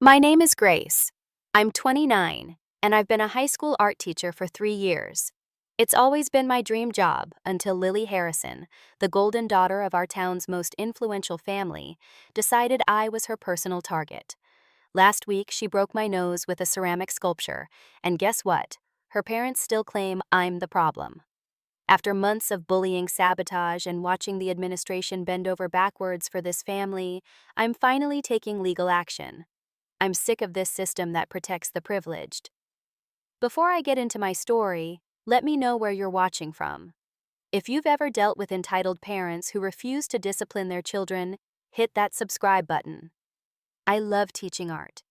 My name is Grace. I'm 29, and I've been a high school art teacher for 3 years. It's always been my dream job until Lily Harrison, the golden daughter of our town's most influential family, decided I was her personal target. Last week, she broke my nose with a ceramic sculpture, and guess what? Her parents still claim I'm the problem. After months of bullying, sabotage, and watching the administration bend over backwards for this family, I'm finally taking legal action. I'm sick of this system that protects the privileged. Before I get into my story, let me know where you're watching from. If you've ever dealt with entitled parents who refuse to discipline their children, hit that subscribe button. I love teaching art.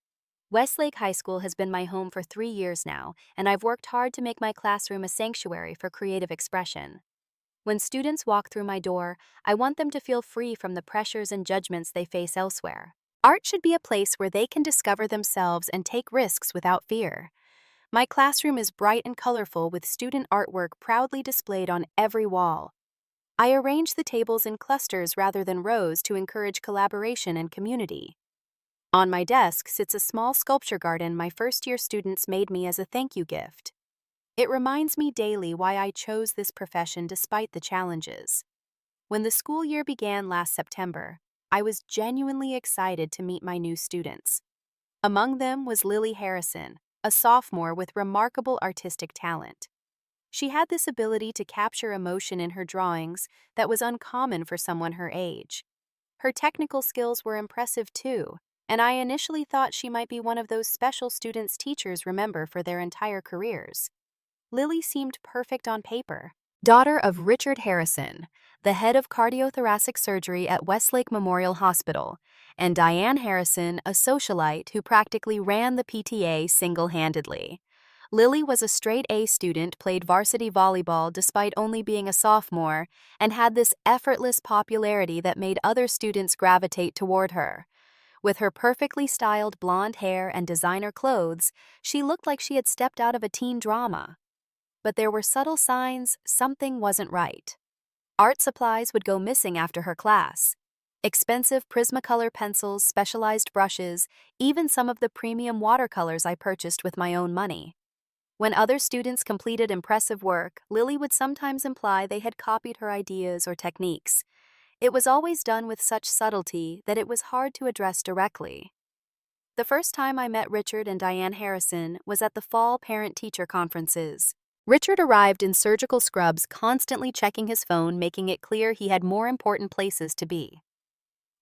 Westlake High School has been my home for 3 years now, and I've worked hard to make my classroom a sanctuary for creative expression. When students walk through my door, I want them to feel free from the pressures and judgments they face elsewhere. Art should be a place where they can discover themselves and take risks without fear. My classroom is bright and colorful with student artwork proudly displayed on every wall. I arrange the tables in clusters rather than rows to encourage collaboration and community. On my desk sits a small sculpture garden my first-year students made me as a thank you gift. It reminds me daily why I chose this profession despite the challenges. When the school year began last September, I was genuinely excited to meet my new students. Among them was Lily Harrison, a sophomore with remarkable artistic talent. She had this ability to capture emotion in her drawings that was uncommon for someone her age. Her technical skills were impressive too, and I initially thought she might be one of those special students teachers remember for their entire careers. Lily seemed perfect on paper. Daughter of Richard Harrison, the head of cardiothoracic surgery at Westlake Memorial Hospital, and Diane Harrison, a socialite who practically ran the PTA single-handedly. Lily was a straight-A student, played varsity volleyball despite only being a sophomore, and had this effortless popularity that made other students gravitate toward her. With her perfectly styled blonde hair and designer clothes, she looked like she had stepped out of a teen drama. But there were subtle signs something wasn't right. Art supplies would go missing after her class. Expensive Prismacolor pencils, specialized brushes, even some of the premium watercolors I purchased with my own money. When other students completed impressive work, Lily would sometimes imply they had copied her ideas or techniques. It was always done with such subtlety that it was hard to address directly. The first time I met Richard and Diane Harrison was at the fall parent-teacher conferences. Richard arrived in surgical scrubs, constantly checking his phone, making it clear he had more important places to be.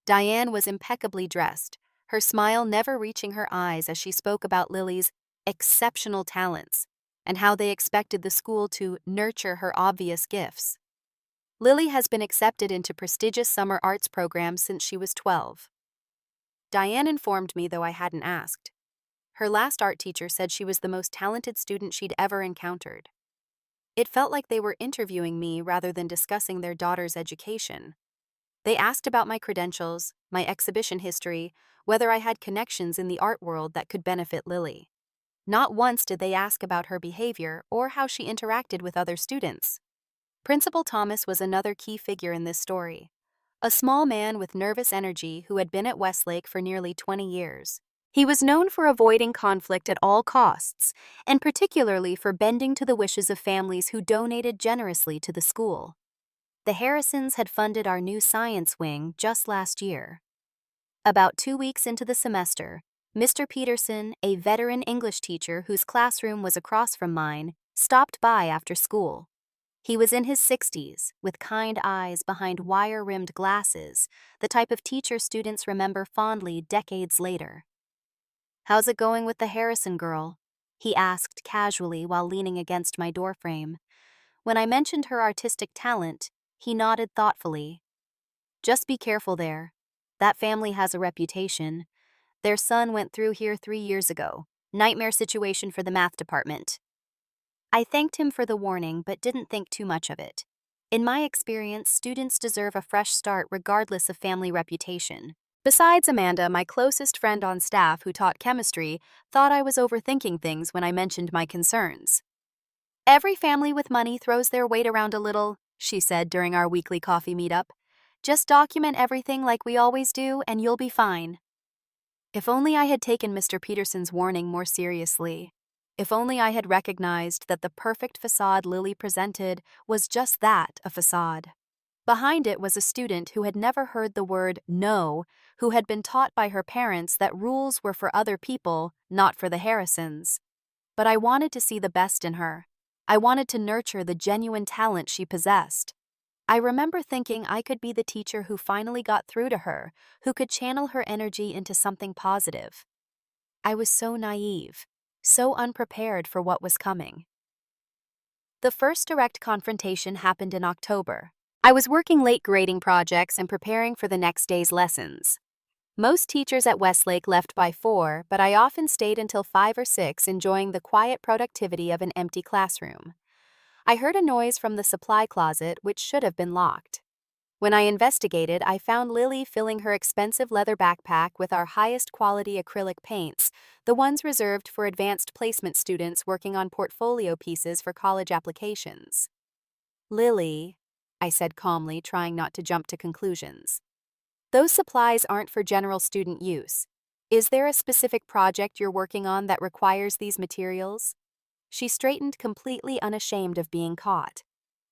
Diane was impeccably dressed, her smile never reaching her eyes as she spoke about Lily's exceptional talents and how they expected the school to nurture her obvious gifts. Lily has been accepted into prestigious summer arts programs since she was 12. Diane informed me, though I hadn't asked. Her last art teacher said she was the most talented student she'd ever encountered. It felt like they were interviewing me rather than discussing their daughter's education. They asked about my credentials, my exhibition history, whether I had connections in the art world that could benefit Lily. Not once did they ask about her behavior or how she interacted with other students. Principal Thomas was another key figure in this story. A small man with nervous energy who had been at Westlake for nearly 20 years. He was known for avoiding conflict at all costs, and particularly for bending to the wishes of families who donated generously to the school. The Harrisons had funded our new science wing just last year. About 2 weeks into the semester, Mr. Peterson, a veteran English teacher whose classroom was across from mine, stopped by after school. He was in his 60s, with kind eyes behind wire-rimmed glasses, the type of teacher students remember fondly decades later. "How's it going with the Harrison girl?" he asked casually while leaning against my doorframe. When I mentioned her artistic talent, he nodded thoughtfully. "Just be careful there. That family has a reputation. Their son went through here 3 years ago. Nightmare situation for the math department." I thanked him for the warning but didn't think too much of it. In my experience, students deserve a fresh start regardless of family reputation. Besides, Amanda, my closest friend on staff who taught chemistry, thought I was overthinking things when I mentioned my concerns. "Every family with money throws their weight around a little," she said during our weekly coffee meetup. "Just document everything like we always do and you'll be fine." If only I had taken Mr. Peterson's warning more seriously. If only I had recognized that the perfect facade Lily presented was just that, a facade. Behind it was a student who had never heard the word no, who had been taught by her parents that rules were for other people, not for the Harrisons. But I wanted to see the best in her. I wanted to nurture the genuine talent she possessed. I remember thinking I could be the teacher who finally got through to her, who could channel her energy into something positive. I was so naive, so unprepared for what was coming. The first direct confrontation happened in October. I was working late grading projects and preparing for the next day's lessons. Most teachers at Westlake left by 4, but I often stayed until 5 or 6, enjoying the quiet productivity of an empty classroom. I heard a noise from the supply closet, which should have been locked. When I investigated, I found Lily filling her expensive leather backpack with our highest quality acrylic paints, the ones reserved for advanced placement students working on portfolio pieces for college applications. "Lily," I said calmly, trying not to jump to conclusions. "Those supplies aren't for general student use. Is there a specific project you're working on that requires these materials?" She straightened, completely unashamed of being caught.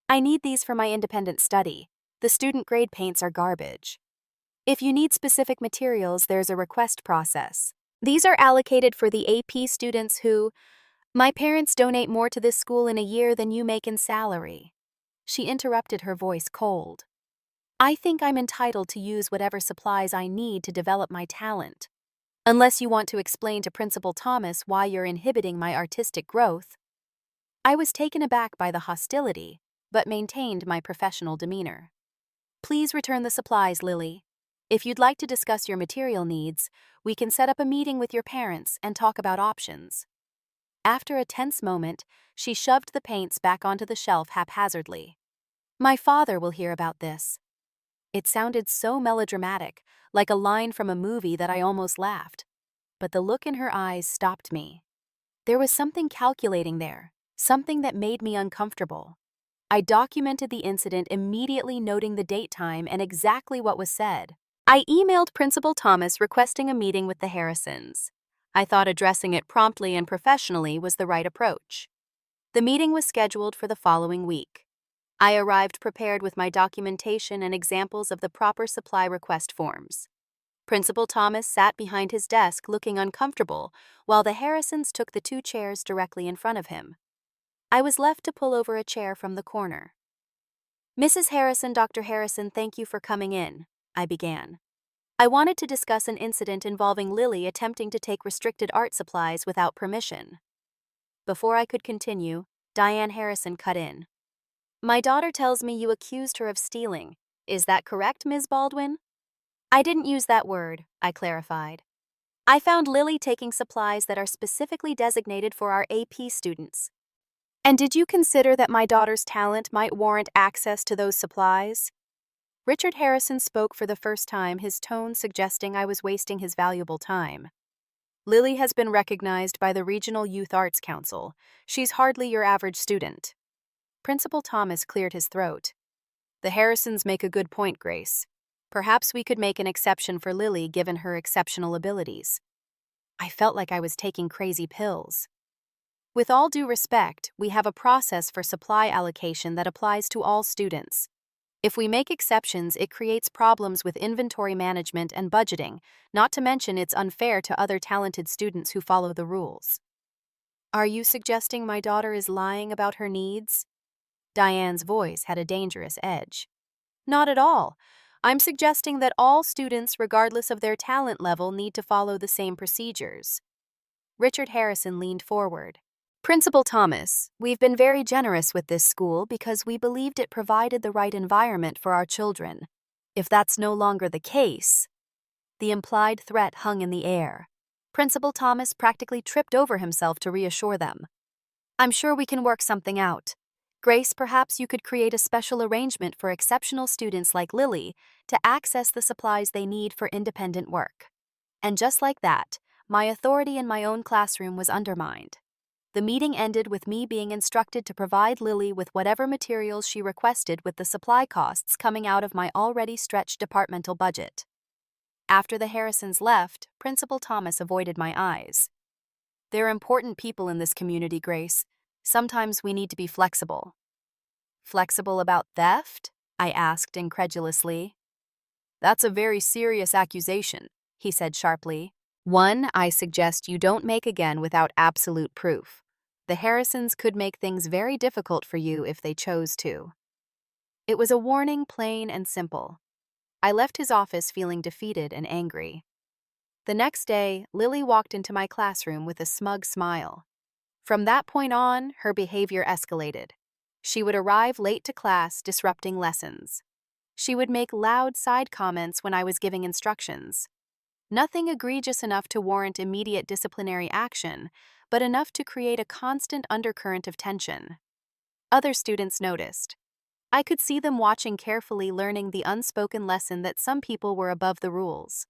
"I need these for my independent study. The student grade paints are garbage. If you need specific materials, there's a request process. These are allocated for the AP students who, my parents donate more to this school in a year than you make in salary." She interrupted, her voice cold. "I think I'm entitled to use whatever supplies I need to develop my talent. Unless you want to explain to Principal Thomas why you're inhibiting my artistic growth." I was taken aback by the hostility, but maintained my professional demeanor. "Please return the supplies, Lily. If you'd like to discuss your material needs, we can set up a meeting with your parents and talk about options." After a tense moment, she shoved the paints back onto the shelf haphazardly. "My father will hear about this." It sounded so melodramatic, like a line from a movie, that I almost laughed. But the look in her eyes stopped me. There was something calculating there, something that made me uncomfortable. I documented the incident, immediately noting the date, time, and exactly what was said. I emailed Principal Thomas requesting a meeting with the Harrisons. I thought addressing it promptly and professionally was the right approach. The meeting was scheduled for the following week. I arrived prepared with my documentation and examples of the proper supply request forms. Principal Thomas sat behind his desk looking uncomfortable, while the Harrisons took the 2 chairs directly in front of him. I was left to pull over a chair from the corner. "Mrs. Harrison, Dr. Harrison, thank you for coming in," I began. "I wanted to discuss an incident involving Lily attempting to take restricted art supplies without permission." Before I could continue, Diane Harrison cut in. "My daughter tells me you accused her of stealing. Is that correct, Ms. Baldwin?" "I didn't use that word," I clarified. "I found Lily taking supplies that are specifically designated for our AP students." "And did you consider that my daughter's talent might warrant access to those supplies?" Richard Harrison spoke for the first time, his tone suggesting I was wasting his valuable time. "Lily has been recognized by the Regional Youth Arts Council. She's hardly your average student." Principal Thomas cleared his throat. "The Harrisons make a good point, Grace. Perhaps we could make an exception for Lily given her exceptional abilities." I felt like I was taking crazy pills. "With all due respect, we have a process for supply allocation that applies to all students. If we make exceptions, it creates problems with inventory management and budgeting, not to mention it's unfair to other talented students who follow the rules." "Are you suggesting my daughter is lying about her needs?" Diane's voice had a dangerous edge. "Not at all. I'm suggesting that all students, regardless of their talent level, need to follow the same procedures." Richard Harrison leaned forward. "Principal Thomas, we've been very generous with this school because we believed it provided the right environment for our children. If that's no longer the case..." The implied threat hung in the air. Principal Thomas practically tripped over himself to reassure them. "I'm sure we can work something out. Grace, perhaps you could create a special arrangement for exceptional students like Lily to access the supplies they need for independent work." And just like that, my authority in my own classroom was undermined. The meeting ended with me being instructed to provide Lily with whatever materials she requested, with the supply costs coming out of my already stretched departmental budget. After the Harrisons left, Principal Thomas avoided my eyes. They're important people in this community, Grace. Sometimes we need to be flexible. Flexible about theft? I asked incredulously. That's a very serious accusation, he said sharply. One I suggest you don't make again without absolute proof. The Harrisons could make things very difficult for you if they chose to. It was a warning, plain and simple. I left his office feeling defeated and angry. The next day, Lily walked into my classroom with a smug smile. From that point on, her behavior escalated. She would arrive late to class, disrupting lessons. She would make loud side comments when I was giving instructions. Nothing egregious enough to warrant immediate disciplinary action, but enough to create a constant undercurrent of tension. Other students noticed. I could see them watching carefully, learning the unspoken lesson that some people were above the rules.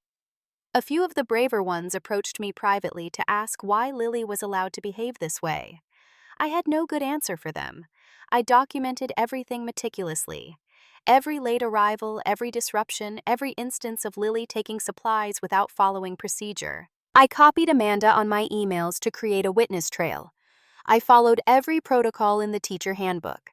A few of the braver ones approached me privately to ask why Lily was allowed to behave this way. I had no good answer for them. I documented everything meticulously. Every late arrival, every disruption, every instance of Lily taking supplies without following procedure. I copied Amanda on my emails to create a witness trail. I followed every protocol in the teacher handbook.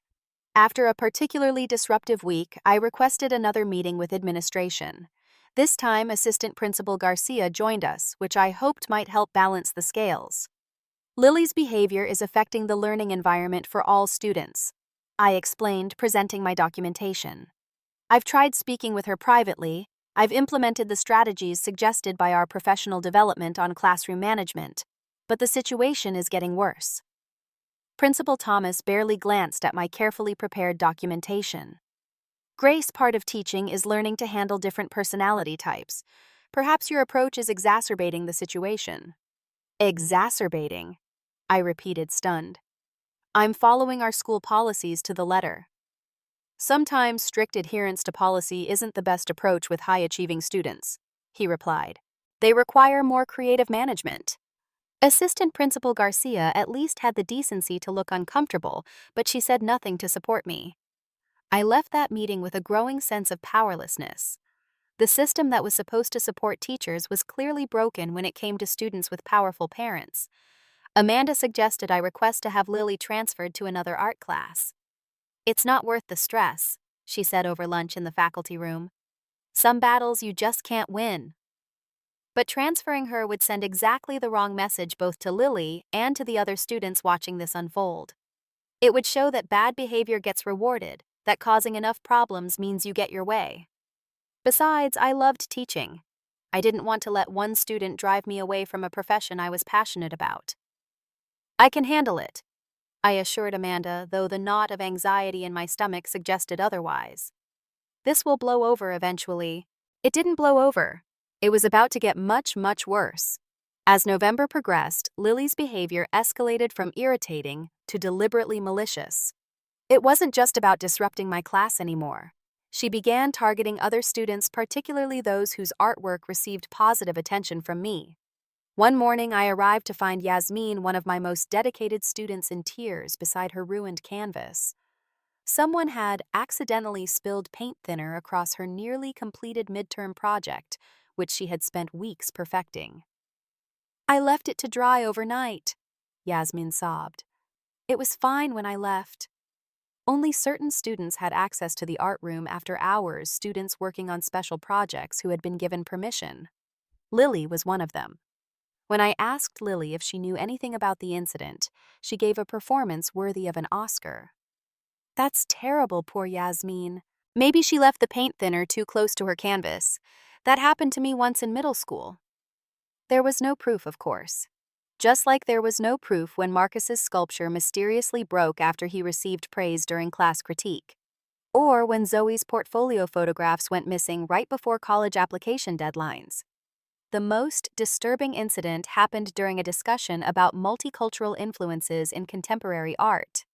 After a particularly disruptive week, I requested another meeting with administration. This time, Assistant Principal Garcia joined us, which I hoped might help balance the scales. Lily's behavior is affecting the learning environment for all students, I explained, presenting my documentation. I've tried speaking with her privately. I've implemented the strategies suggested by our professional development on classroom management, but the situation is getting worse. Principal Thomas barely glanced at my carefully prepared documentation. Grace, part of teaching is learning to handle different personality types. Perhaps your approach is exacerbating the situation. Exacerbating? I repeated, stunned. I'm following our school policies to the letter. Sometimes strict adherence to policy isn't the best approach with high-achieving students, he replied. They require more creative management. Assistant Principal Garcia at least had the decency to look uncomfortable, but she said nothing to support me. I left that meeting with a growing sense of powerlessness. The system that was supposed to support teachers was clearly broken when it came to students with powerful parents. Amanda suggested I request to have Lily transferred to another art class. It's not worth the stress, she said over lunch in the faculty room. Some battles you just can't win. But transferring her would send exactly the wrong message both to Lily and to the other students watching this unfold. It would show that bad behavior gets rewarded, that causing enough problems means you get your way. Besides, I loved teaching. I didn't want to let one student drive me away from a profession I was passionate about. I can handle it, I assured Amanda, though the knot of anxiety in my stomach suggested otherwise. This will blow over eventually. It didn't blow over. It was about to get much, much worse. As November progressed, Lily's behavior escalated from irritating to deliberately malicious. It wasn't just about disrupting my class anymore. She began targeting other students, particularly those whose artwork received positive attention from me. One morning, I arrived to find Yasmin, one of my most dedicated students, in tears beside her ruined canvas. Someone had accidentally spilled paint thinner across her nearly completed midterm project, which she had spent weeks perfecting. I left it to dry overnight, Yasmin sobbed. It was fine when I left. Only certain students had access to the art room after hours, students working on special projects who had been given permission. Lily was one of them. When I asked Lily if she knew anything about the incident, she gave a performance worthy of an Oscar. That's terrible, poor Yasmin. Maybe she left the paint thinner too close to her canvas. That happened to me once in middle school. There was no proof, of course. Just like there was no proof when Marcus's sculpture mysteriously broke after he received praise during class critique. Or when Zoe's portfolio photographs went missing right before college application deadlines. The most disturbing incident happened during a discussion about multicultural influences in contemporary art.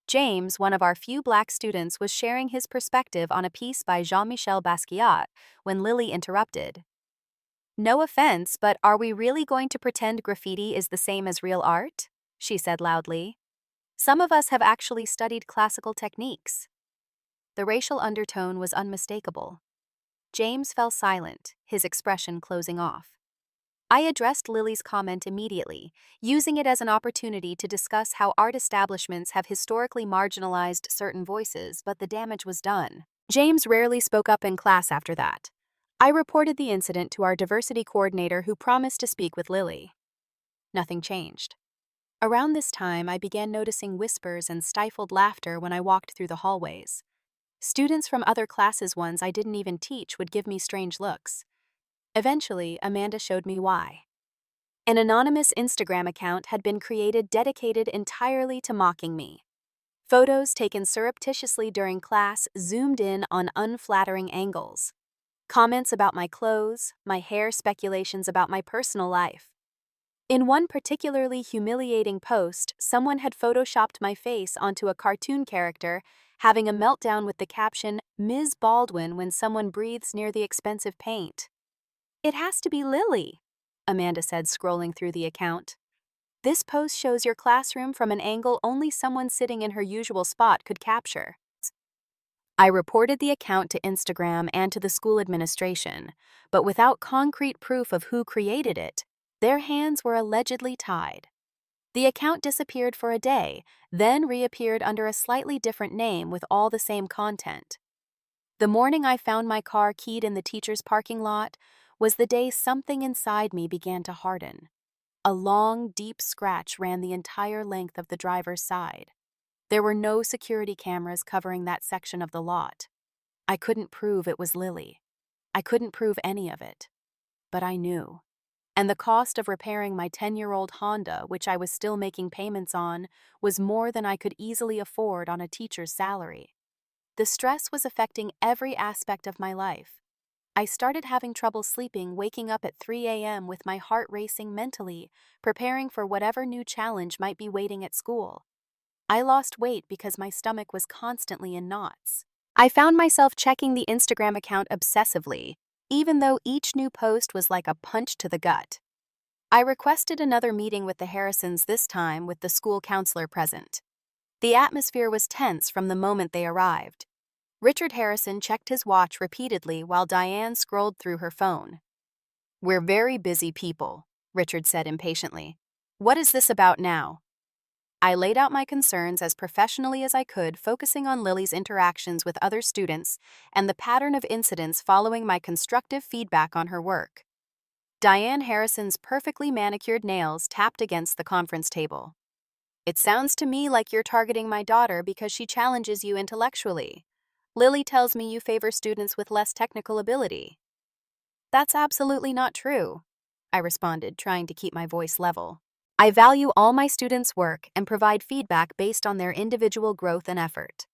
James, one of our few Black students, was sharing his perspective on a piece by Jean-Michel Basquiat when Lily interrupted. No offense, but are we really going to pretend graffiti is the same as real art? She said loudly. Some of us have actually studied classical techniques. The racial undertone was unmistakable. James fell silent, his expression closing off. I addressed Lily's comment immediately, using it as an opportunity to discuss how art establishments have historically marginalized certain voices, but the damage was done. James rarely spoke up in class after that. I reported the incident to our diversity coordinator, who promised to speak with Lily. Nothing changed. Around this time, I began noticing whispers and stifled laughter when I walked through the hallways. Students from other classes, ones I didn't even teach, would give me strange looks. Eventually, Amanda showed me why. An anonymous Instagram account had been created dedicated entirely to mocking me. Photos taken surreptitiously during class zoomed in on unflattering angles. Comments about my clothes, my hair, speculations about my personal life. In one particularly humiliating post, someone had photoshopped my face onto a cartoon character having a meltdown with the caption, "Ms. Baldwin when someone breathes near the expensive paint." "It has to be Lily," Amanda said, scrolling through the account. "This post shows your classroom from an angle only someone sitting in her usual spot could capture." I reported the account to Instagram and to the school administration, but without concrete proof of who created it, their hands were allegedly tied. The account disappeared for a day, then reappeared under a slightly different name with all the same content. The morning I found my car keyed in the teacher's parking lot was the day something inside me began to harden. A long, deep scratch ran the entire length of the driver's side. There were no security cameras covering that section of the lot. I couldn't prove it was Lily. I couldn't prove any of it. But I knew. And the cost of repairing my 10-year-old Honda, which I was still making payments on, was more than I could easily afford on a teacher's salary. The stress was affecting every aspect of my life. I started having trouble sleeping, waking up at 3 a.m. with my heart racing mentally, preparing for whatever new challenge might be waiting at school. I lost weight because my stomach was constantly in knots. I found myself checking the Instagram account obsessively, even though each new post was like a punch to the gut. I requested another meeting with the Harrisons, this time with the school counselor present. The atmosphere was tense from the moment they arrived. Richard Harrison checked his watch repeatedly while Diane scrolled through her phone. "We're very busy people," Richard said impatiently. "What is this about now?" I laid out my concerns as professionally as I could, focusing on Lily's interactions with other students and the pattern of incidents following my constructive feedback on her work. Diane Harrison's perfectly manicured nails tapped against the conference table. "It sounds to me like you're targeting my daughter because she challenges you intellectually. Lily tells me you favor students with less technical ability." "That's absolutely not true," I responded, trying to keep my voice level. "I value all my students' work and provide feedback based on their individual growth and effort."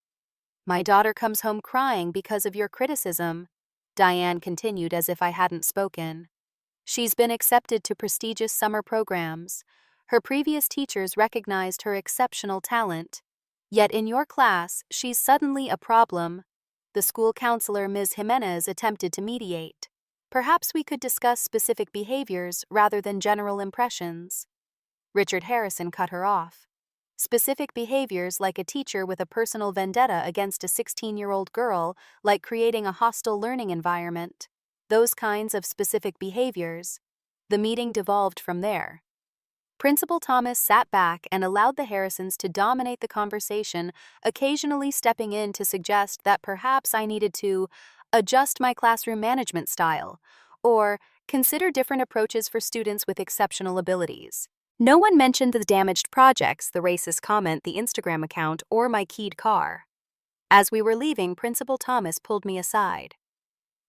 "My daughter comes home crying because of your criticism," Diane continued as if I hadn't spoken. "She's been accepted to prestigious summer programs. Her previous teachers recognized her exceptional talent. Yet in your class, she's suddenly a problem." The school counselor, Ms. Jimenez, attempted to mediate. "Perhaps we could discuss specific behaviors rather than general impressions." Richard Harrison cut her off. "Specific behaviors like a teacher with a personal vendetta against a 16-year-old girl, like creating a hostile learning environment. Those kinds of specific behaviors." The meeting devolved from there. Principal Thomas sat back and allowed the Harrisons to dominate the conversation, occasionally stepping in to suggest that perhaps I needed to adjust my classroom management style or consider different approaches for students with exceptional abilities. No one mentioned the damaged projects, the racist comment, the Instagram account, or my keyed car. As we were leaving, Principal Thomas pulled me aside.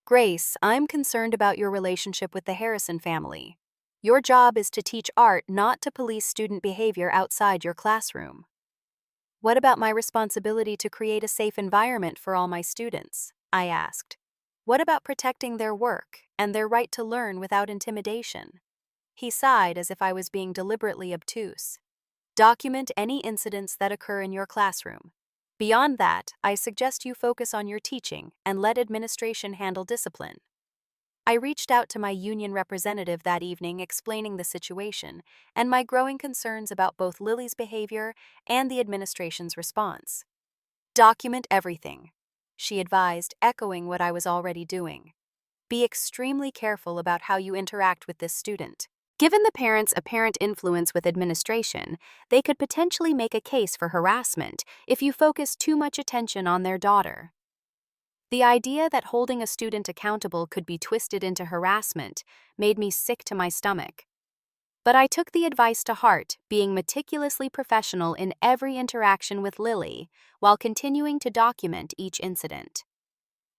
"Grace, I'm concerned about your relationship with the Harrison family. Your job is to teach art, not to police student behavior outside your classroom." "What about my responsibility to create a safe environment for all my students?" I asked. "What about protecting their work and their right to learn without intimidation?" He sighed as if I was being deliberately obtuse. "Document any incidents that occur in your classroom. Beyond that, I suggest you focus on your teaching and let administration handle discipline." I reached out to my union representative that evening, explaining the situation and my growing concerns about both Lily's behavior and the administration's response. "Document everything," she advised, echoing what I was already doing. Be extremely careful about how you interact with this student. Given the parents' apparent influence with administration, they could potentially make a case for harassment if you focus too much attention on their daughter. The idea that holding a student accountable could be twisted into harassment made me sick to my stomach. But I took the advice to heart, being meticulously professional in every interaction with Lily, while continuing to document each incident.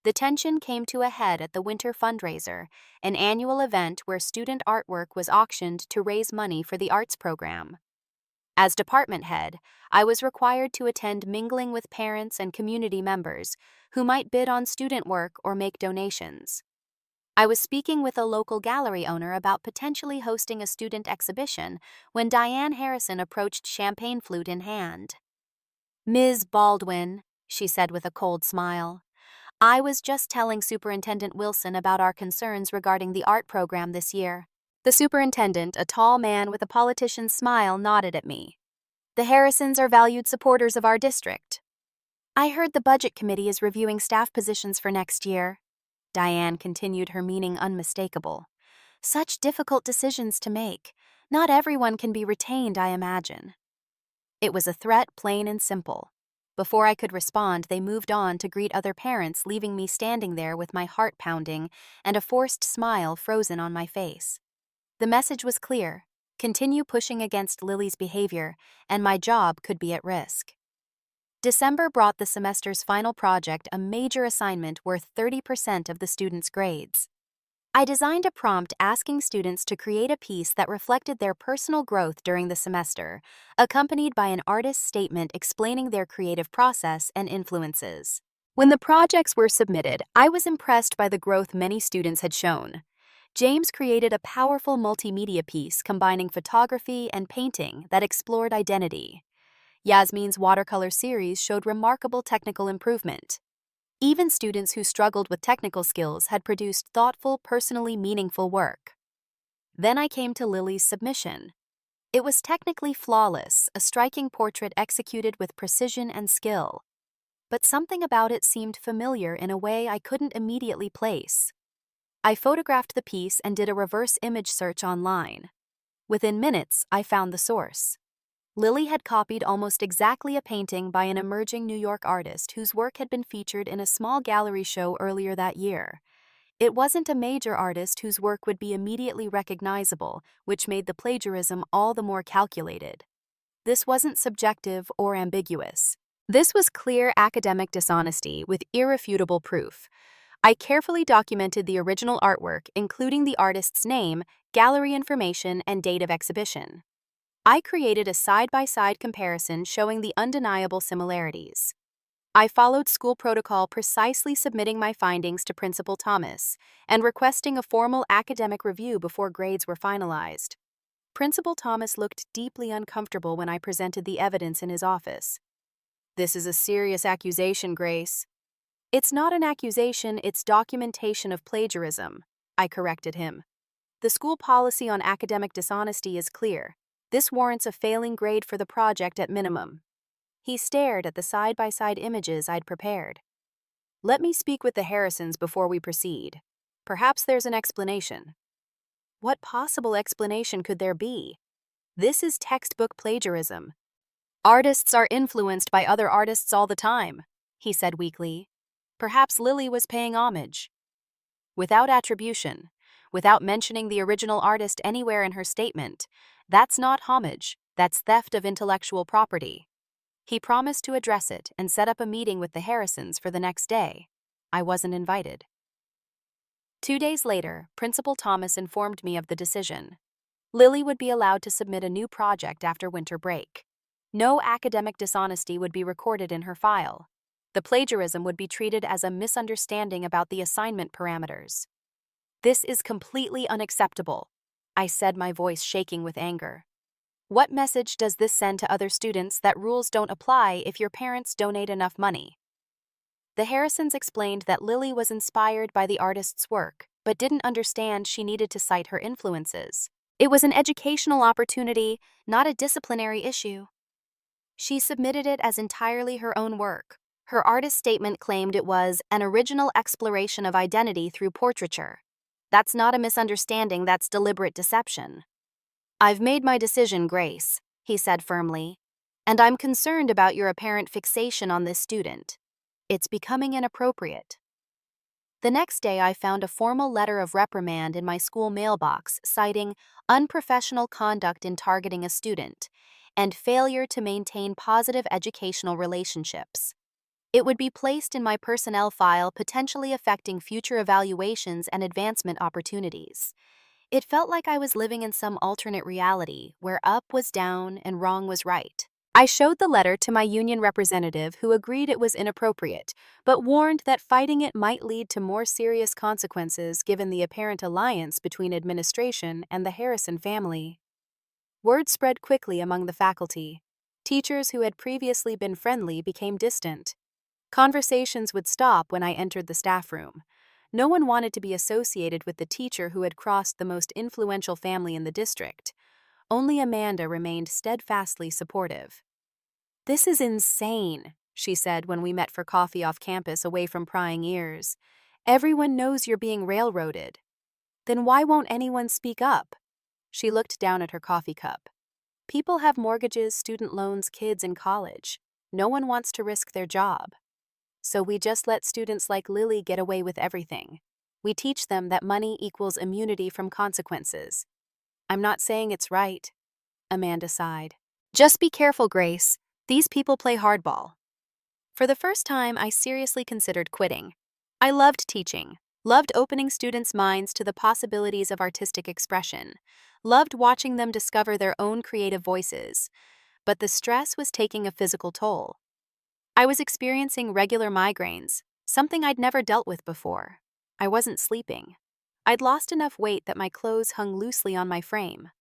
The tension came to a head at the Winter Fundraiser, an annual event where student artwork was auctioned to raise money for the arts program. As department head, I was required to attend mingling with parents and community members who might bid on student work or make donations. I was speaking with a local gallery owner about potentially hosting a student exhibition when Diane Harrison approached, champagne flute in hand. "Ms. Baldwin," she said with a cold smile, "I was just telling Superintendent Wilson about our concerns regarding the art program this year." The superintendent, a tall man with a politician's smile, nodded at me. "The Harrisons are valued supporters of our district. I heard the budget committee is reviewing staff positions for next year." Diane continued, her meaning unmistakable. "Such difficult decisions to make. Not everyone can be retained, I imagine." It was a threat, plain and simple. Before I could respond, they moved on to greet other parents, leaving me standing there with my heart pounding and a forced smile frozen on my face. The message was clear: continue pushing against Lily's behavior, and my job could be at risk. December brought the semester's final project, a major assignment worth 30% of the students' grades. I designed a prompt asking students to create a piece that reflected their personal growth during the semester, accompanied by an artist's statement explaining their creative process and influences. When the projects were submitted, I was impressed by the growth many students had shown. James created a powerful multimedia piece combining photography and painting that explored identity. Yasmin's watercolor series showed remarkable technical improvement. Even students who struggled with technical skills had produced thoughtful, personally meaningful work. Then I came to Lily's submission. It was technically flawless, a striking portrait executed with precision and skill. But something about it seemed familiar in a way I couldn't immediately place. I photographed the piece and did a reverse image search online. Within minutes, I found the source. Lily had copied almost exactly a painting by an emerging New York artist whose work had been featured in a small gallery show earlier that year. It wasn't a major artist whose work would be immediately recognizable, which made the plagiarism all the more calculated. This wasn't subjective or ambiguous. This was clear academic dishonesty with irrefutable proof. I carefully documented the original artwork, including the artist's name, gallery information, and date of exhibition. I created a side-by-side comparison showing the undeniable similarities. I followed school protocol, precisely submitting my findings to Principal Thomas and requesting a formal academic review before grades were finalized. Principal Thomas looked deeply uncomfortable when I presented the evidence in his office. "This is a serious accusation, Grace." "It's not an accusation, it's documentation of plagiarism," I corrected him. "The school policy on academic dishonesty is clear. This warrants a failing grade for the project at minimum." He stared at the side-by-side images I'd prepared. "Let me speak with the Harrisons before we proceed. Perhaps there's an explanation." What possible explanation could there be? This is textbook plagiarism. "Artists are influenced by other artists all the time," he said weakly. Perhaps Lily was paying homage. Without attribution, without mentioning the original artist anywhere in her statement, that's not homage, that's theft of intellectual property. He promised to address it and set up a meeting with the Harrisons for the next day. I wasn't invited. 2 days later, Principal Thomas informed me of the decision. Lily would be allowed to submit a new project after winter break. No academic dishonesty would be recorded in her file. The plagiarism would be treated as a misunderstanding about the assignment parameters. "This is completely unacceptable," I said, my voice shaking with anger. "What message does this send to other students that rules don't apply if your parents donate enough money?" The Harrisons explained that Lily was inspired by the artist's work, but didn't understand she needed to cite her influences. It was an educational opportunity, not a disciplinary issue. She submitted it as entirely her own work, Her artist statement claimed it was an original exploration of identity through portraiture. That's not a misunderstanding, that's deliberate deception. I've made my decision, Grace, he said firmly, and I'm concerned about your apparent fixation on this student. It's becoming inappropriate. The next day, I found a formal letter of reprimand in my school mailbox citing unprofessional conduct in targeting a student and failure to maintain positive educational relationships. It would be placed in my personnel file, potentially affecting future evaluations and advancement opportunities. It felt like I was living in some alternate reality where up was down and wrong was right. I showed the letter to my union representative, who agreed it was inappropriate, but warned that fighting it might lead to more serious consequences given the apparent alliance between administration and the Harrison family. Word spread quickly among the faculty. Teachers who had previously been friendly became distant. Conversations would stop when I entered the staff room. No one wanted to be associated with the teacher who had crossed the most influential family in the district. Only Amanda remained steadfastly supportive. "This is insane," she said when we met for coffee off campus away from prying ears. "Everyone knows you're being railroaded." "Then why won't anyone speak up?" She looked down at her coffee cup. "People have mortgages, student loans, kids in college. No one wants to risk their job. So we just let students like Lily get away with everything. We teach them that money equals immunity from consequences." "I'm not saying it's right," Amanda sighed. "Just be careful, Grace. These people play hardball." For the first time, I seriously considered quitting. I loved teaching, loved opening students' minds to the possibilities of artistic expression, loved watching them discover their own creative voices, but the stress was taking a physical toll. I was experiencing regular migraines, something I'd never dealt with before. I wasn't sleeping. I'd lost enough weight that my clothes hung loosely on my frame.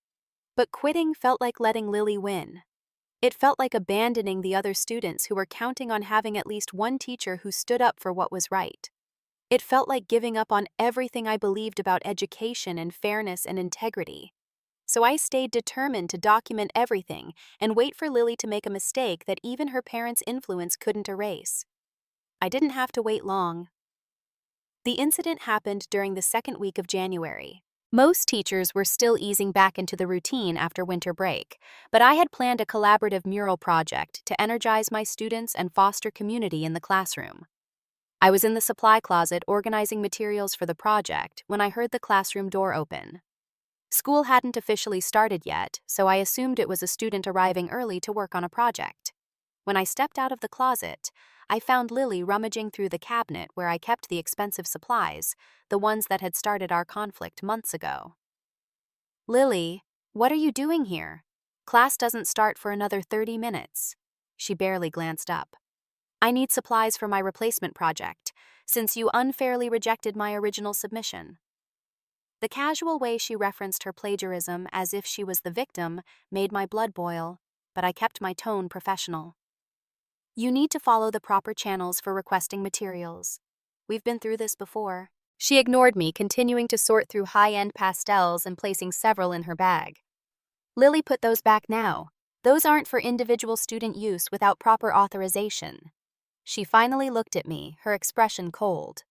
But quitting felt like letting Lily win. It felt like abandoning the other students who were counting on having at least one teacher who stood up for what was right. It felt like giving up on everything I believed about education and fairness and integrity. So I stayed determined to document everything and wait for Lily to make a mistake that even her parents' influence couldn't erase. I didn't have to wait long. The incident happened during the second week of January. Most teachers were still easing back into the routine after winter break, but I had planned a collaborative mural project to energize my students and foster community in the classroom. I was in the supply closet organizing materials for the project when I heard the classroom door open. School hadn't officially started yet, so I assumed it was a student arriving early to work on a project. When I stepped out of the closet, I found Lily rummaging through the cabinet where I kept the expensive supplies, the ones that had started our conflict months ago. "Lily, what are you doing here? Class doesn't start for another 30 minutes. She barely glanced up. "I need supplies for my replacement project, since you unfairly rejected my original submission." The casual way she referenced her plagiarism as if she was the victim made my blood boil, but I kept my tone professional. "You need to follow the proper channels for requesting materials. We've been through this before." She ignored me, continuing to sort through high-end pastels and placing several in her bag. "Lily, put those back now. Those aren't for individual student use without proper authorization." She finally looked at me, her expression cold.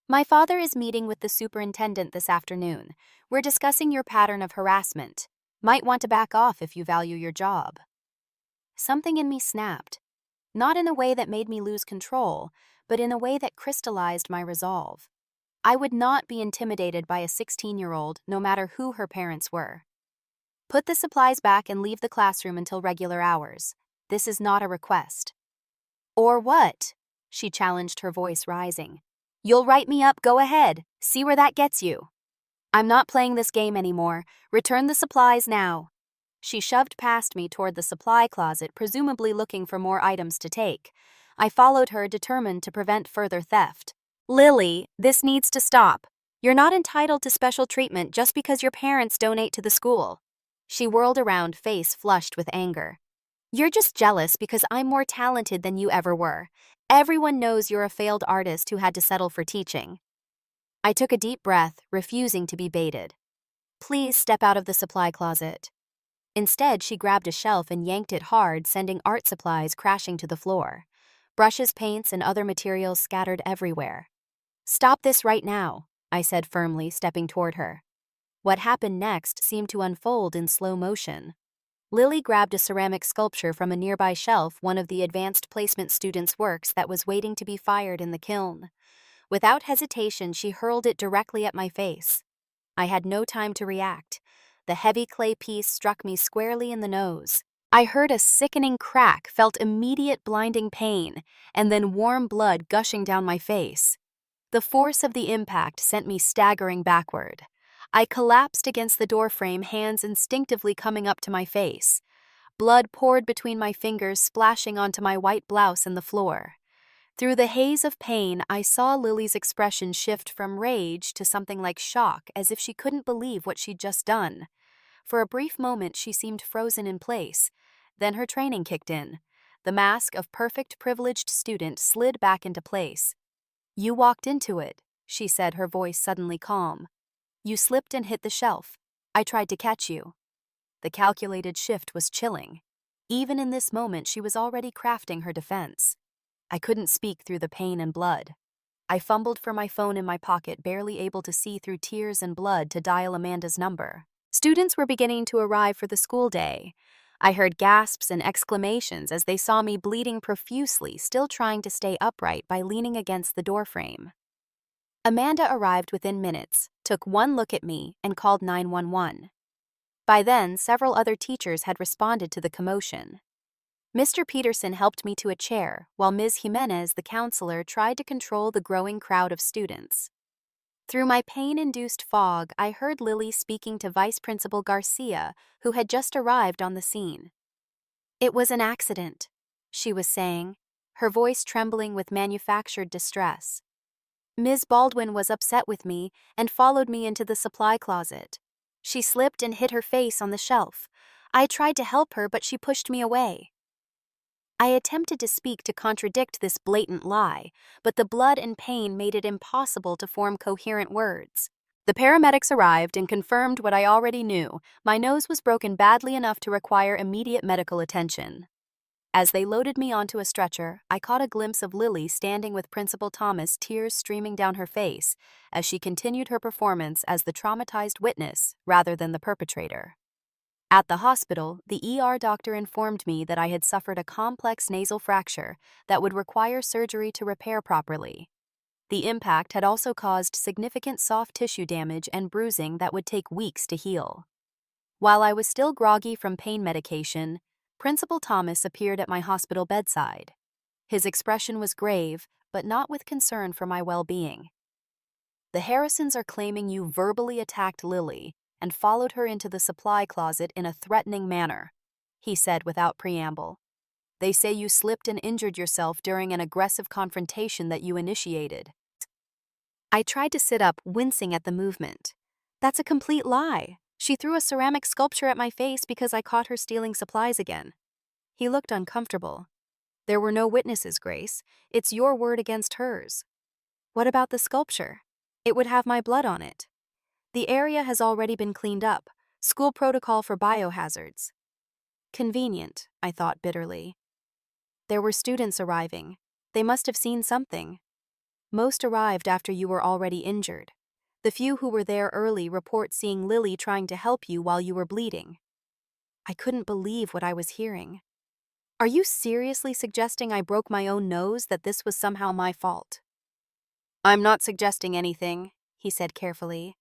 "My father is meeting with the superintendent this afternoon. We're discussing your pattern of harassment. Might want to back off if you value your job." Something in me snapped. Not in a way that made me lose control, but in a way that crystallized my resolve. I would not be intimidated by a 16-year-old, no matter who her parents were. "Put the supplies back and leave the classroom until regular hours. This is not a request." "Or what?" she challenged, her voice rising. "You'll write me up, go ahead. See where that gets you." "I'm not playing this game anymore. Return the supplies now." She shoved past me toward the supply closet, presumably looking for more items to take. I followed her, determined to prevent further theft. "Lily, this needs to stop. You're not entitled to special treatment just because your parents donate to the school." She whirled around, face flushed with anger. "You're just jealous because I'm more talented than you ever were. Everyone knows you're a failed artist who had to settle for teaching." I took a deep breath, refusing to be baited. "Please step out of the supply closet." Instead, she grabbed a shelf and yanked it hard, sending art supplies crashing to the floor. brushes, paints, and other materials scattered everywhere. "Stop this right now," I said firmly, stepping toward her. What happened next seemed to unfold in slow motion. Lily grabbed a ceramic sculpture from a nearby shelf, one of the advanced placement students' works that was waiting to be fired in the kiln. Without hesitation, she hurled it directly at my face. I had no time to react. The heavy clay piece struck me squarely in the nose. I heard a sickening crack, felt immediate blinding pain, and then warm blood gushing down my face. The force of the impact sent me staggering backward. I collapsed against the doorframe, hands instinctively coming up to my face. Blood poured between my fingers, splashing onto my white blouse and the floor. Through the haze of pain, I saw Lily's expression shift from rage to something like shock, as if she couldn't believe what she'd just done. For a brief moment, she seemed frozen in place. Then her training kicked in. The mask of perfect privileged student slid back into place. "You walked into it," she said, her voice suddenly calm. "You slipped and hit the shelf. I tried to catch you." The calculated shift was chilling. Even in this moment, she was already crafting her defense. I couldn't speak through the pain and blood. I fumbled for my phone in my pocket, barely able to see through tears and blood to dial Amanda's number. Students were beginning to arrive for the school day. I heard gasps and exclamations as they saw me bleeding profusely, still trying to stay upright by leaning against the doorframe. Amanda arrived within minutes, took one look at me, and called 911. By then, several other teachers had responded to the commotion. Mr. Peterson helped me to a chair, while Ms. Jimenez, the counselor, tried to control the growing crowd of students. Through my pain-induced fog, I heard Lily speaking to Vice Principal Garcia, who had just arrived on the scene. "It was an accident," she was saying, her voice trembling with manufactured distress. "Ms. Baldwin was upset with me and followed me into the supply closet. She slipped and hit her face on the shelf. I tried to help her, but she pushed me away." I attempted to speak to contradict this blatant lie, but the blood and pain made it impossible to form coherent words. The paramedics arrived and confirmed what I already knew. My nose was broken badly enough to require immediate medical attention. As they loaded me onto a stretcher, I caught a glimpse of Lily standing with Principal Thomas, tears streaming down her face, as she continued her performance as the traumatized witness rather than the perpetrator. At the hospital, the ER doctor informed me that I had suffered a complex nasal fracture that would require surgery to repair properly. The impact had also caused significant soft tissue damage and bruising that would take weeks to heal. While I was still groggy from pain medication, Principal Thomas appeared at my hospital bedside. His expression was grave, but not with concern for my well-being. "The Harrisons are claiming you verbally attacked Lily and followed her into the supply closet in a threatening manner," he said without preamble. "They say you slipped and injured yourself during an aggressive confrontation that you initiated." I tried to sit up, wincing at the movement. "That's a complete lie. She threw a ceramic sculpture at my face because I caught her stealing supplies again." He looked uncomfortable. "There were no witnesses, Grace. It's your word against hers." "What about the sculpture? It would have my blood on it." "The area has already been cleaned up. School protocol for biohazards." Convenient, I thought bitterly. There were students arriving. They must have seen something. Most arrived after you were already injured. The few who were there early report seeing Lily trying to help you while you were bleeding. I couldn't believe what I was hearing. "Are you seriously suggesting I broke my own nose, that this was somehow my fault?" "I'm not suggesting anything," he said carefully.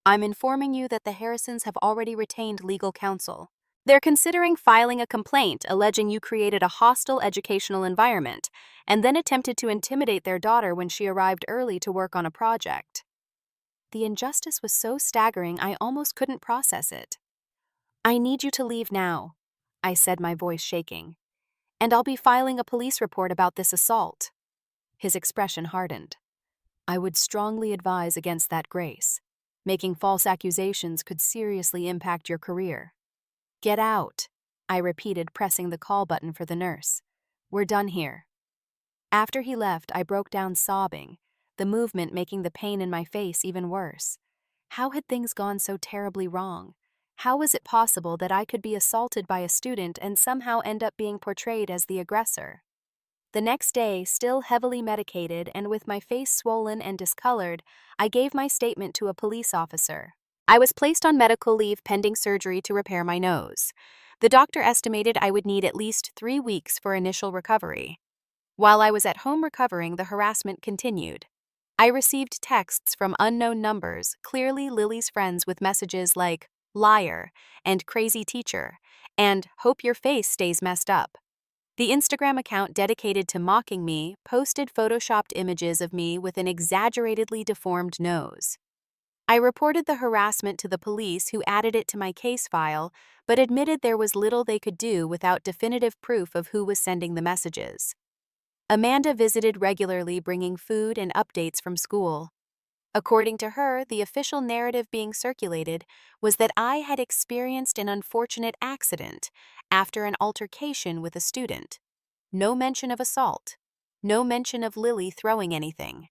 "I'm informing you that the Harrisons have already retained legal counsel. They're considering filing a complaint alleging you created a hostile educational environment and then attempted to intimidate their daughter when she arrived early to work on a project." The injustice was so staggering I almost couldn't process it. "I need you to leave now," I said, my voice shaking. "And I'll be filing a police report about this assault." His expression hardened. "I would strongly advise against that, Grace. Making false accusations could seriously impact your career." "Get out," I repeated, pressing the call button for the nurse. "We're done here." After he left, I broke down sobbing, the movement making the pain in my face even worse. How had things gone so terribly wrong? How was it possible that I could be assaulted by a student and somehow end up being portrayed as the aggressor? The next day, still heavily medicated and with my face swollen and discolored, I gave my statement to a police officer. I was placed on medical leave pending surgery to repair my nose. The doctor estimated I would need at least 3 weeks for initial recovery. While I was at home recovering, the harassment continued. I received texts from unknown numbers, clearly Lily's friends, with messages like, "liar," and "crazy teacher," and "hope your face stays messed up." The Instagram account dedicated to mocking me posted photoshopped images of me with an exaggeratedly deformed nose. I reported the harassment to the police, who added it to my case file, but admitted there was little they could do without definitive proof of who was sending the messages. Amanda visited regularly, bringing food and updates from school. According to her, the official narrative being circulated was that I had experienced an unfortunate accident after an altercation with a student. No mention of assault. No mention of Lily throwing anything.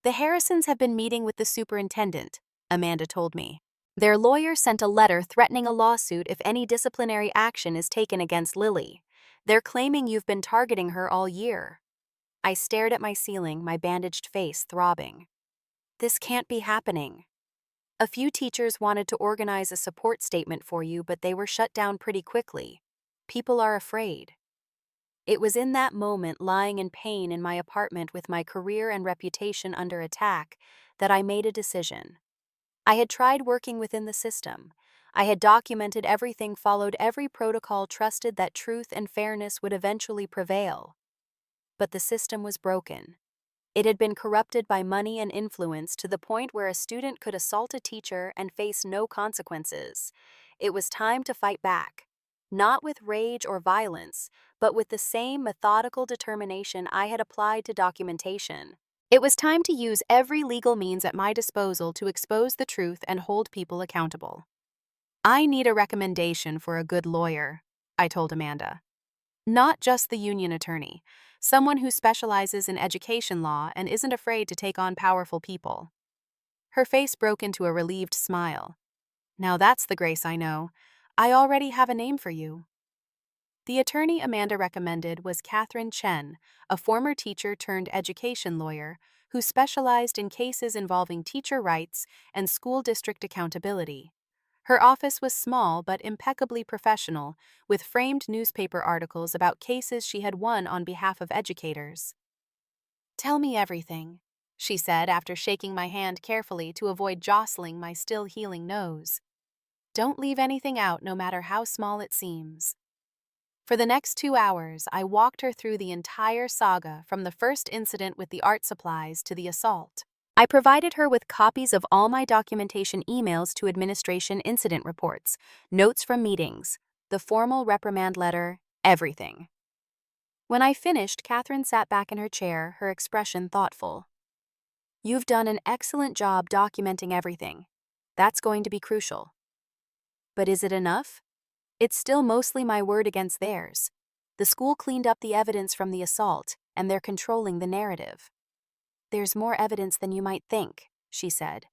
"The Harrisons have been meeting with the superintendent," Amanda told me. "Their lawyer sent a letter threatening a lawsuit if any disciplinary action is taken against Lily. They're claiming you've been targeting her all year." I stared at my ceiling, my bandaged face throbbing. This can't be happening. "A few teachers wanted to organize a support statement for you, but they were shut down pretty quickly. People are afraid." It was in that moment, lying in pain in my apartment with my career and reputation under attack, that I made a decision. I had tried working within the system. I had documented everything, followed every protocol, trusted that truth and fairness would eventually prevail. But the system was broken. It had been corrupted by money and influence to the point where a student could assault a teacher and face no consequences. It was time to fight back. Not with rage or violence, but with the same methodical determination I had applied to documentation. It was time to use every legal means at my disposal to expose the truth and hold people accountable. "I need a recommendation for a good lawyer," I told Amanda. "Not just the union attorney, someone who specializes in education law and isn't afraid to take on powerful people." Her face broke into a relieved smile. "Now that's the Grace I know. I already have a name for you." The attorney Amanda recommended was Catherine Chen, a former teacher turned education lawyer who specialized in cases involving teacher rights and school district accountability. Her office was small but impeccably professional, with framed newspaper articles about cases she had won on behalf of educators. "Tell me everything," she said after shaking my hand carefully to avoid jostling my still healing nose. "Don't leave anything out, no matter how small it seems." For the next 2 hours, I walked her through the entire saga, from the first incident with the art supplies to the assault. I provided her with copies of all my documentation, emails to administration, incident reports, notes from meetings, the formal reprimand letter, everything. When I finished, Catherine sat back in her chair, her expression thoughtful. "You've done an excellent job documenting everything. That's going to be crucial." "But is it enough?" "It's still mostly my word against theirs. The school cleaned up the evidence from the assault, and they're controlling the narrative." "There's more evidence than you might think," she said.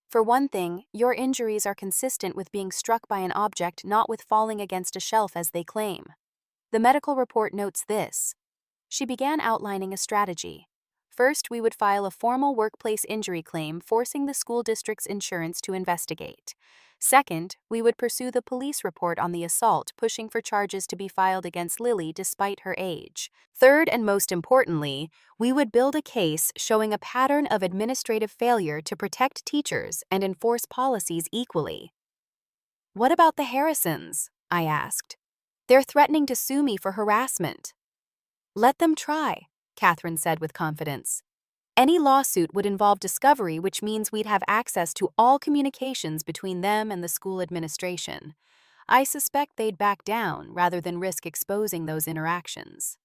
"For one thing, your injuries are consistent with being struck by an object, not with falling against a shelf as they claim. The medical report notes this." She began outlining a strategy. "First, we would file a formal workplace injury claim, forcing the school district's insurance to investigate. Second, we would pursue the police report on the assault, pushing for charges to be filed against Lily despite her age. Third, and most importantly, we would build a case showing a pattern of administrative failure to protect teachers and enforce policies equally." "What about the Harrisons?" I asked. "They're threatening to sue me for harassment." "Let them try," Catherine said with confidence. "Any lawsuit would involve discovery, which means we'd have access to all communications between them and the school administration. I suspect they'd back down rather than risk exposing those interactions."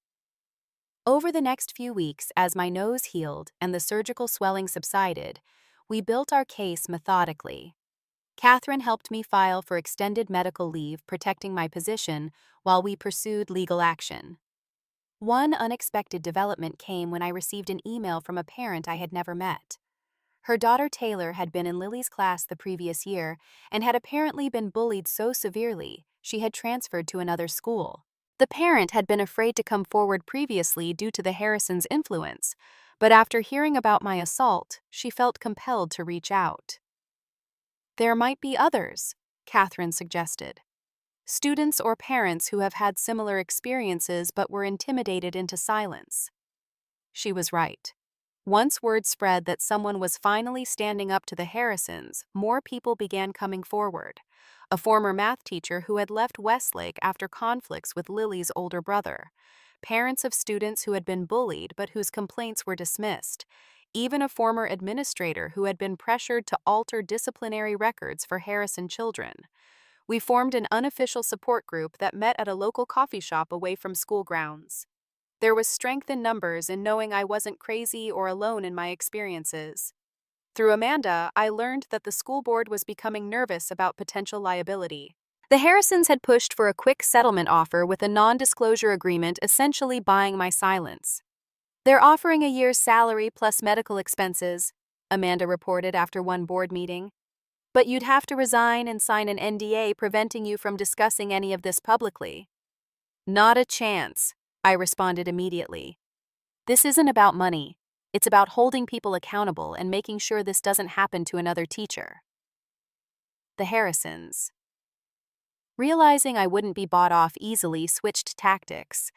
Over the next few weeks, as my nose healed and the surgical swelling subsided, we built our case methodically. Catherine helped me file for extended medical leave, protecting my position while we pursued legal action. One unexpected development came when I received an email from a parent I had never met. Her daughter Taylor had been in Lily's class the previous year and had apparently been bullied so severely she had transferred to another school. The parent had been afraid to come forward previously due to the Harrisons' influence, but after hearing about my assault, she felt compelled to reach out. There might be others, Catherine suggested. Students or parents who have had similar experiences but were intimidated into silence. She was right. Once word spread that someone was finally standing up to the Harrisons, more people began coming forward. A former math teacher who had left Westlake after conflicts with Lily's older brother. Parents of students who had been bullied but whose complaints were dismissed. Even a former administrator who had been pressured to alter disciplinary records for Harrison children. We formed an unofficial support group that met at a local coffee shop away from school grounds. There was strength in numbers in knowing I wasn't crazy or alone in my experiences. Through Amanda, I learned that the school board was becoming nervous about potential liability. The Harrisons had pushed for a quick settlement offer with a non-disclosure agreement essentially buying my silence. They're offering a year's salary plus medical expenses, Amanda reported after one board meeting. But you'd have to resign and sign an NDA preventing you from discussing any of this publicly. Not a chance, I responded immediately. This isn't about money. It's about holding people accountable and making sure this doesn't happen to another teacher. The Harrisons. Realizing I wouldn't be bought off easily, switched tactics.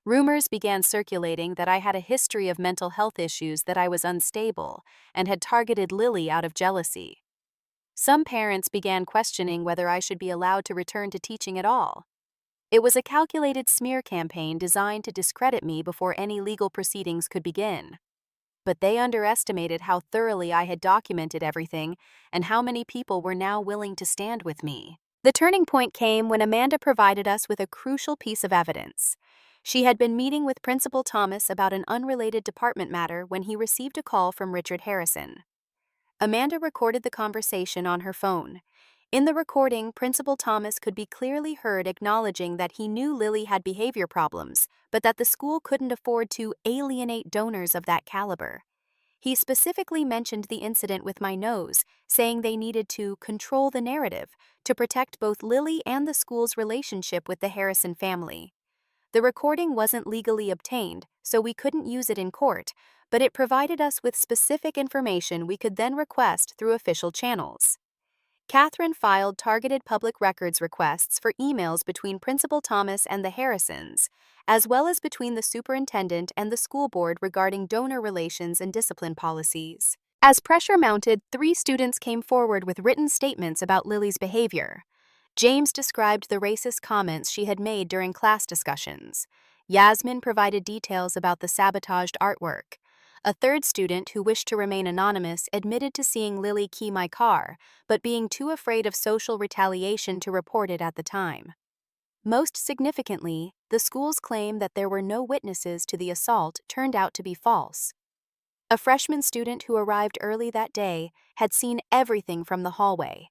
Rumors began circulating that I had a history of mental health issues, that I was unstable, and had targeted Lily out of jealousy. Some parents began questioning whether I should be allowed to return to teaching at all. It was a calculated smear campaign designed to discredit me before any legal proceedings could begin. But they underestimated how thoroughly I had documented everything and how many people were now willing to stand with me. The turning point came when Amanda provided us with a crucial piece of evidence. She had been meeting with Principal Thomas about an unrelated department matter when he received a call from Richard Harrison. Amanda recorded the conversation on her phone. In the recording, Principal Thomas could be clearly heard acknowledging that he knew Lily had behavior problems, but that the school couldn't afford to alienate donors of that caliber. He specifically mentioned the incident with my nose, saying they needed to control the narrative to protect both Lily and the school's relationship with the Harrison family. The recording wasn't legally obtained, so we couldn't use it in court, but it provided us with specific information we could then request through official channels. Catherine filed targeted public records requests for emails between Principal Thomas and the Harrisons, as well as between the superintendent and the school board regarding donor relations and discipline policies. As pressure mounted, 3 students came forward with written statements about Lily's behavior. James described the racist comments she had made during class discussions. Yasmin provided details about the sabotaged artwork. A third student, who wished to remain anonymous, admitted to seeing Lily key my car, but being too afraid of social retaliation to report it at the time. Most significantly, the school's claim that there were no witnesses to the assault turned out to be false. A freshman student who arrived early that day had seen everything from the hallway.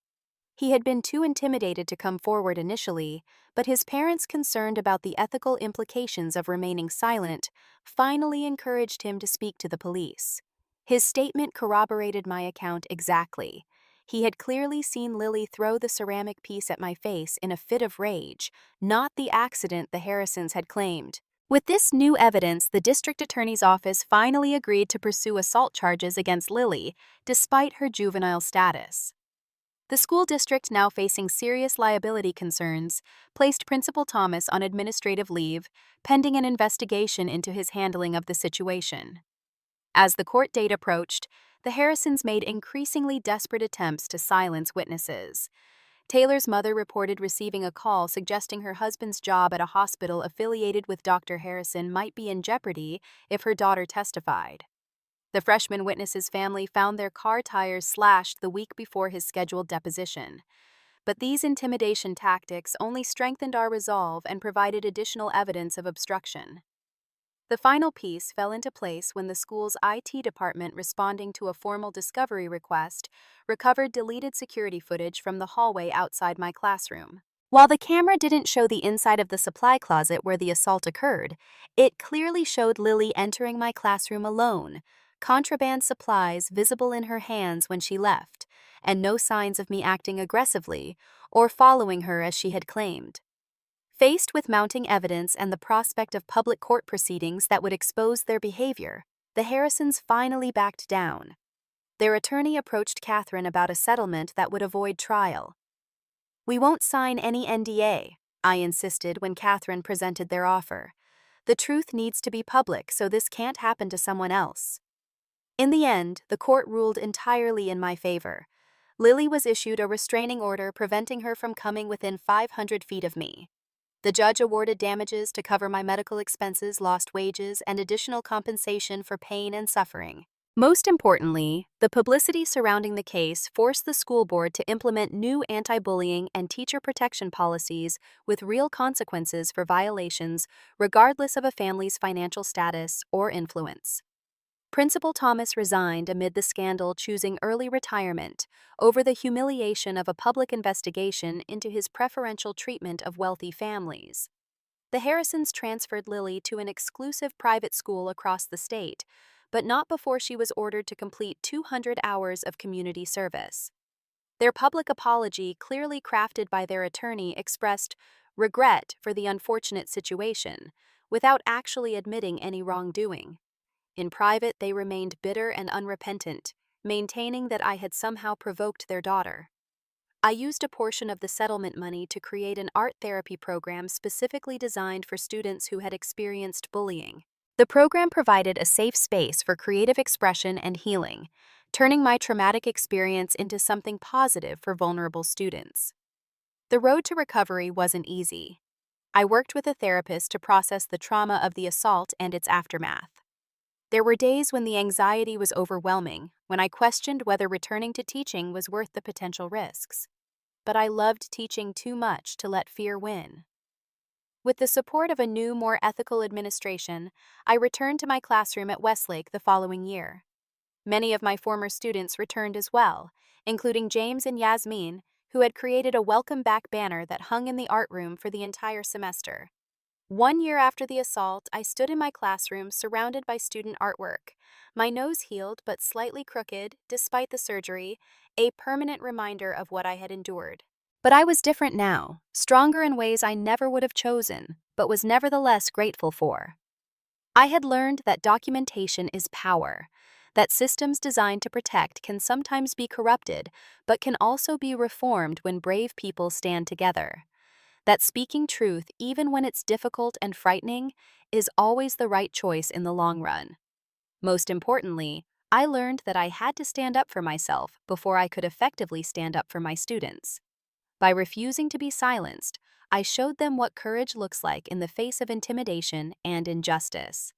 He had been too intimidated to come forward initially, but his parents, concerned about the ethical implications of remaining silent, finally encouraged him to speak to the police. His statement corroborated my account exactly. He had clearly seen Lily throw the ceramic piece at my face in a fit of rage, not the accident the Harrisons had claimed. With this new evidence, the district attorney's office finally agreed to pursue assault charges against Lily, despite her juvenile status. The school district, now facing serious liability concerns, placed Principal Thomas on administrative leave, pending an investigation into his handling of the situation. As the court date approached, the Harrisons made increasingly desperate attempts to silence witnesses. Taylor's mother reported receiving a call suggesting her husband's job at a hospital affiliated with Dr. Harrison might be in jeopardy if her daughter testified. The freshman witness's family found their car tires slashed the week before his scheduled deposition. But these intimidation tactics only strengthened our resolve and provided additional evidence of obstruction. The final piece fell into place when the school's IT department, responding to a formal discovery request, recovered deleted security footage from the hallway outside my classroom. While the camera didn't show the inside of the supply closet where the assault occurred, it clearly showed Lily entering my classroom alone, contraband supplies visible in her hands when she left, and no signs of me acting aggressively or following her as she had claimed. Faced with mounting evidence and the prospect of public court proceedings that would expose their behavior, the Harrisons finally backed down. Their attorney approached Catherine about a settlement that would avoid trial. "We won't sign any NDA," I insisted when Catherine presented their offer. "The truth needs to be public, so this can't happen to someone else." In the end, the court ruled entirely in my favor. Lily was issued a restraining order preventing her from coming within 500 feet of me. The judge awarded damages to cover my medical expenses, lost wages, and additional compensation for pain and suffering. Most importantly, the publicity surrounding the case forced the school board to implement new anti-bullying and teacher protection policies with real consequences for violations, regardless of a family's financial status or influence. Principal Thomas resigned amid the scandal, choosing early retirement over the humiliation of a public investigation into his preferential treatment of wealthy families. The Harrisons transferred Lily to an exclusive private school across the state, but not before she was ordered to complete 200 hours of community service. Their public apology, clearly crafted by their attorney, expressed regret for the unfortunate situation, without actually admitting any wrongdoing. In private, they remained bitter and unrepentant, maintaining that I had somehow provoked their daughter. I used a portion of the settlement money to create an art therapy program specifically designed for students who had experienced bullying. The program provided a safe space for creative expression and healing, turning my traumatic experience into something positive for vulnerable students. The road to recovery wasn't easy. I worked with a therapist to process the trauma of the assault and its aftermath. There were days when the anxiety was overwhelming, when I questioned whether returning to teaching was worth the potential risks. But I loved teaching too much to let fear win. With the support of a new, more ethical administration, I returned to my classroom at Westlake the following year. Many of my former students returned as well, including James and Yasmin, who had created a welcome back banner that hung in the art room for the entire semester. 1 year after the assault, I stood in my classroom surrounded by student artwork, my nose healed but slightly crooked despite the surgery, a permanent reminder of what I had endured. But I was different now, stronger in ways I never would have chosen, but was nevertheless grateful for. I had learned that documentation is power, that systems designed to protect can sometimes be corrupted, but can also be reformed when brave people stand together. That speaking truth, even when it's difficult and frightening, is always the right choice in the long run. Most importantly, I learned that I had to stand up for myself before I could effectively stand up for my students. By refusing to be silenced, I showed them what courage looks like in the face of intimidation and injustice.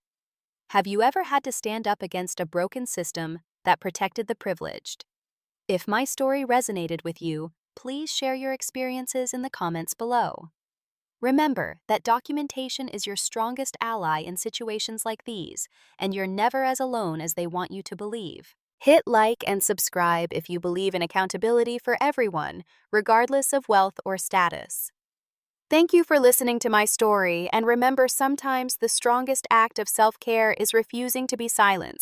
Have you ever had to stand up against a broken system that protected the privileged? If my story resonated with you, please share your experiences in the comments below. Remember that documentation is your strongest ally in situations like these, and you're never as alone as they want you to believe. Hit like and subscribe if you believe in accountability for everyone, regardless of wealth or status. Thank you for listening to my story, and remember, sometimes the strongest act of self-care is refusing to be silenced.